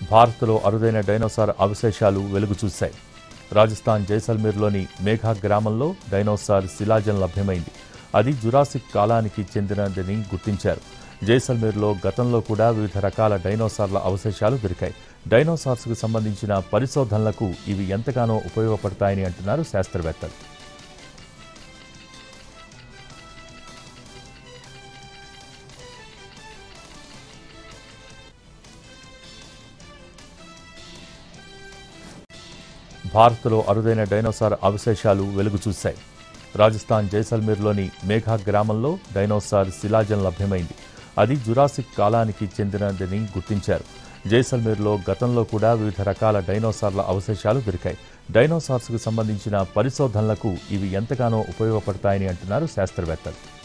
భారత్లో అరుదైన డైనోసార్ అవశేషాలు వెలుగు చూశాయి. రాజస్థాన్ జైసల్మేర్లోని మేఘా గ్రామంలో డైనోసార్ శిలాజం లభ్యమైంది. అది జురాసిక్ కాలానికి చెందినదని గుర్తించారు. జైసల్మేర్లో గతంలో కూడా వివిధ రకాల డైనోసార్ల అవశేషాలు దొరికాయి. డైనోసార్స్కు సంబంధించిన పరిశోధనలకు ఇవి ఎంతగానో ఉపయోగపడతాయని అంటున్నారు శాస్త్రవేత్తలు. భారత్లో అరుదైన డైనోసార్ అవశేషాలు వెలుగు చూశాయి. రాజస్థాన్ జైసల్మేర్లోని మేఘా గ్రామంలో డైనోసార్ శిలాజం లభ్యమైంది. అది జురాసిక్ కాలానికి చెందినదని గుర్తించారు. జైసల్మేర్లో గతంలో కూడా వివిధ రకాల డైనోసార్ల అవశేషాలు దొరికాయి. డైనోసార్స్కు సంబంధించిన పరిశోధనలకు ఇవి ఎంతగానో ఉపయోగపడతాయని అంటున్నారు శాస్త్రవేత్తలు.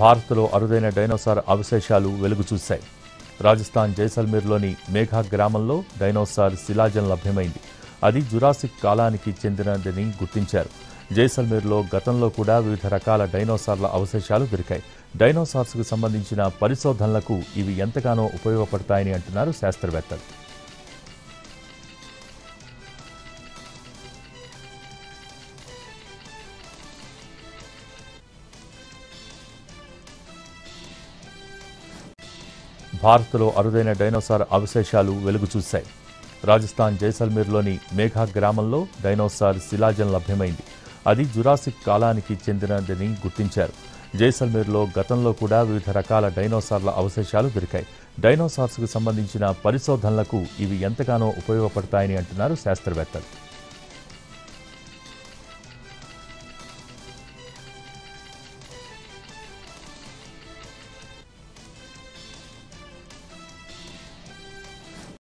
భారత్లో అరుదైన డైనోసార్ అవశేషాలు వెలుగు చూశాయి. రాజస్థాన్ జైసల్మేర్లోని మేఘా గ్రామంలో డైనోసార్ శిలాజం లభ్యమైంది. అది జురాసిక్ కాలానికి చెందినదని గుర్తించారు. జైసల్మేర్లో గతంలో కూడా వివిధ రకాల డైనోసార్ల అవశేషాలు దొరికాయి. డైనోసార్స్కు సంబంధించిన పరిశోధనలకు ఇవి ఎంతగానో ఉపయోగపడతాయని అంటున్నారు శాస్త్రవేత్తలు. భారత్లో అరుదైన డైనోసార్ అవశేషాలు వెలుగు చూశాయి. రాజస్థాన్ జైసల్మేర్లోని మేఘా గ్రామంలో డైనోసార్ శిలాజం లభ్యమైంది. అది జురాసిక్ కాలానికి చెందినదని గుర్తించారు. జైసల్మేర్లో గతంలో కూడా వివిధ రకాల డైనోసార్ల అవశేషాలు దొరికాయి. డైనోసార్స్కు సంబంధించిన పరిశోధనలకు ఇవి ఎంతగానో ఉపయోగపడతాయని అంటున్నారు శాస్త్రవేత్తలు.